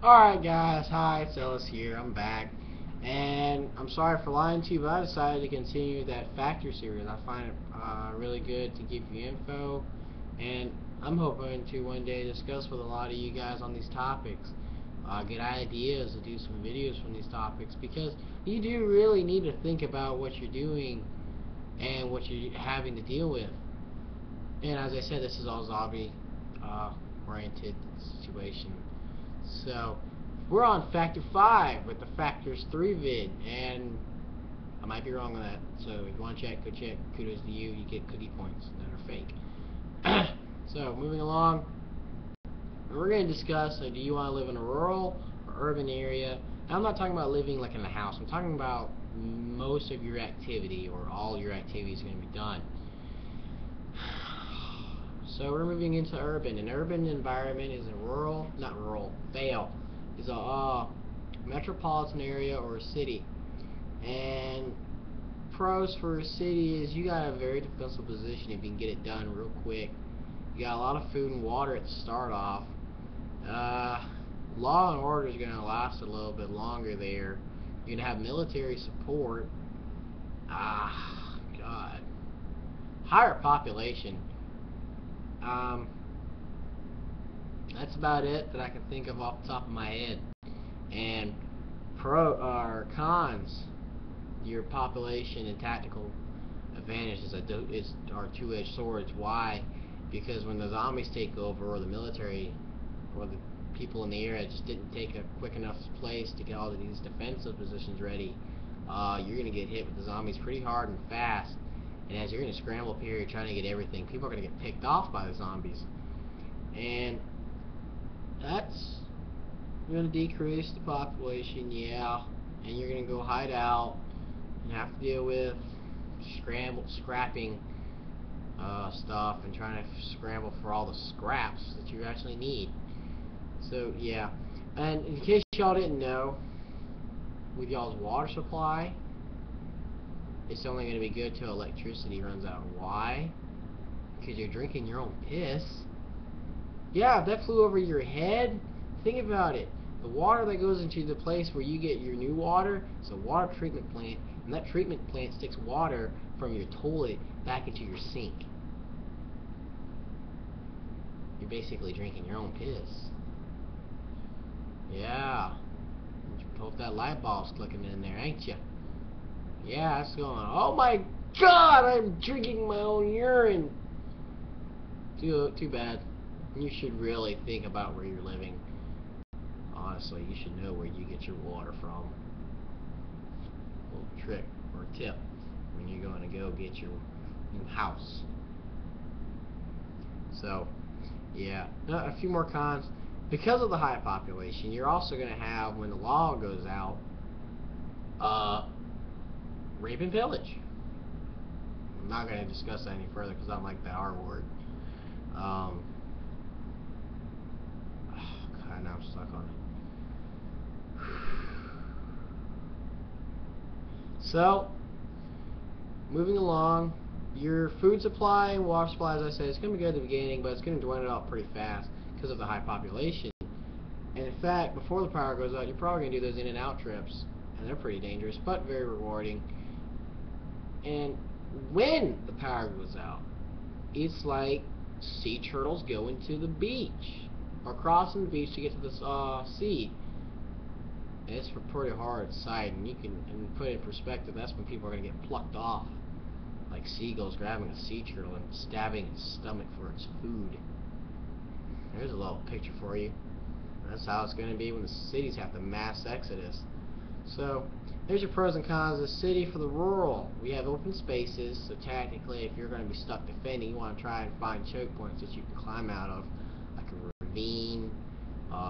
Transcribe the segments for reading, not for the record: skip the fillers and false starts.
Alright guys, hi, it's Ellis here, I'm back. And I'm sorry for lying to you, but I decided to continue that Factor series. I find it really good to give you info, and I'm hoping to one day discuss with a lot of you guys on these topics. Get ideas to do some videos from these topics, because you do really need to think about what you're doing and what you're having to deal with. And as I said, this is all zombie oriented situation. So, we're on Factor 5 with the Factors 3 vid, and I might be wrong on that. So, if you want to check, go check. Kudos to you. You get cookie points that are fake. So, moving along, we're going to discuss do you want to live in a rural or urban area? And I'm not talking about living like in a house. I'm talking about most of your activity or all your activities are going to be done. So we're moving into urban. An urban environment is not rural, fail, is a metropolitan area or a city. And pros for a city is you got a very defensible position if you can get it done real quick. You got a lot of food and water at the start off. Law and order is going to last a little bit longer there. You're going to have military support. God. Higher population. That's about it that I can think of off the top of my head. And pro or cons, your population and tactical advantages are two-edged swords. Why? Because when the zombies take over, or the military, or the people in the area just didn't take a quick enough place to get all of these defensive positions ready, you're going to get hit with the zombies pretty hard and fast. And as you're going to scramble up here trying to get everything, people are going to get picked off by the zombies. And that's going to decrease the population, yeah. And you're going to go hide out and have to deal with scrapping stuff and trying to scramble for all the scraps that you actually need. So, yeah. And in case y'all didn't know, with y'all's water supply, it's only going to be good till electricity runs out. Why? Because you're drinking your own piss. Yeah, if that flew over your head, think about it. The water that goes into the place where you get your new water is a water treatment plant, and that treatment plant sticks water from your toilet back into your sink. You're basically drinking your own piss. Yeah. You hope that light bulb's clicking in there, ain't you? Yeah, that's going. Oh my God! I'm drinking my own urine. Too bad. You should really think about where you're living. Honestly, you should know where you get your water from. A little trick or tip when you're going to go get your new house. So, yeah. Now, a few more cons. Because of the high population, you're also going to have, when the law goes out, rape and pillage. I'm not going to discuss that any further because I don't like that R word. God, now I'm stuck on it. So, moving along, your food supply and water supply, as I said, it's going to be good at the beginning, but it's going to dwindle out pretty fast because of the high population. And in fact, before the power goes out, you're probably going to do those in and out trips, and they're pretty dangerous, but very rewarding. And when the power goes out, it's like sea turtles going to the beach, or crossing the beach to get to the sea. And it's a pretty hard sight, and you can put it in perspective, that's when people are going to get plucked off, like seagulls grabbing a sea turtle and stabbing its stomach for its food. There's a little picture for you. That's how it's going to be when the cities have the mass exodus. So, there's your pros and cons of the city. For the rural, we have open spaces, so technically if you're going to be stuck defending, you want to try and find choke points that you can climb out of, like a ravine,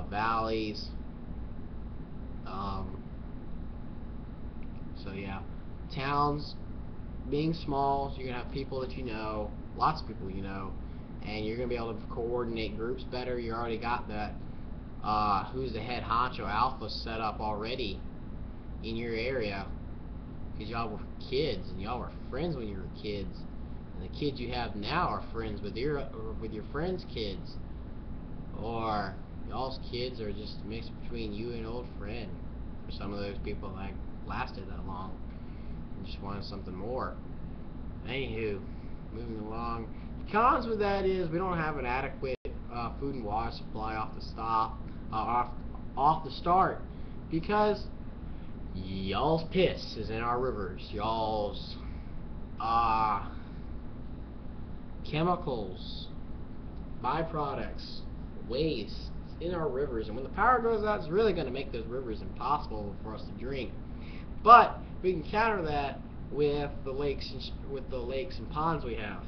valleys. So yeah, towns being small, so you're going to have people that you know, lots of people you know, and you're going to be able to coordinate groups better. You already got that who's the head honcho alpha set up already in your area, because y'all were kids and y'all were friends when you were kids, and the kids you have now are friends with your friends' kids, or Y'all's kids are just a mix between you and an old friend. For some of those people that lasted that long and just wanted something more. Anywho, moving along. The cons with that is we don't have an adequate food and water supply off the start, because y'all's piss is in our rivers. Y'all's chemicals, byproducts, waste in our rivers, and when the power goes out, it's really going to make those rivers impossible for us to drink. But we can counter that with the lakes and ponds we have.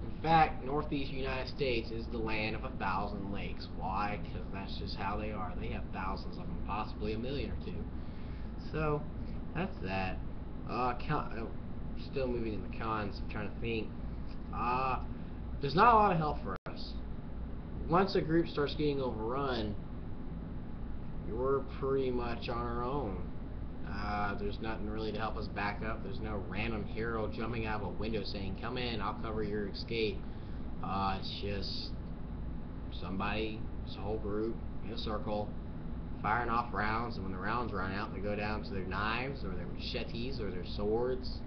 In fact, northeast United States is the land of 1,000 lakes. Why? Because that's just how they are. They have thousands of them, possibly a million or two. So that's that. Still moving in the cons. I'm trying to think. There's not a lot of help for us. Once a group starts getting overrun, we're pretty much on our own. There's nothing really to help us back up. There's no random hero jumping out of a window saying, "Come in, I'll cover your escape." It's just somebody, it's a whole group in a circle, firing off rounds, and when the rounds run out, they go down to their knives or their machetes or their swords,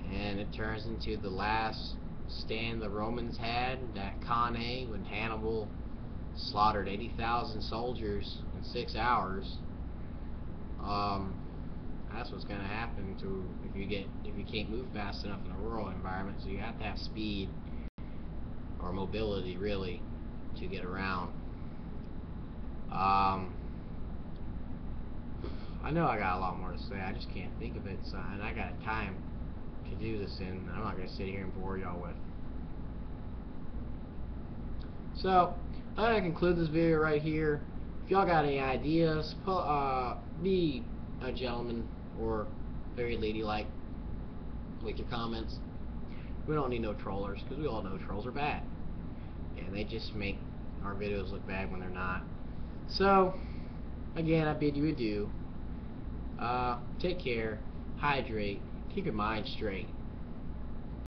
and it turns into the last stand the Romans had at Cannae when Hannibal slaughtered 80,000 soldiers in 6 hours. That's what's going to happen to if you can't move fast enough in a rural environment. So you have to have speed or mobility, really, to get around. I know I got a lot more to say. I just can't think of it, and I got time to do this in. I'm not going to sit here and bore y'all with. So I'm going to conclude this video right here. If y'all got any ideas, be a gentleman or very ladylike with your comments. We don't need no trollers, because we all know trolls are bad, and they just make our videos look bad when they're not. So again, I bid you adieu. Take care, hydrate, keep your mind straight.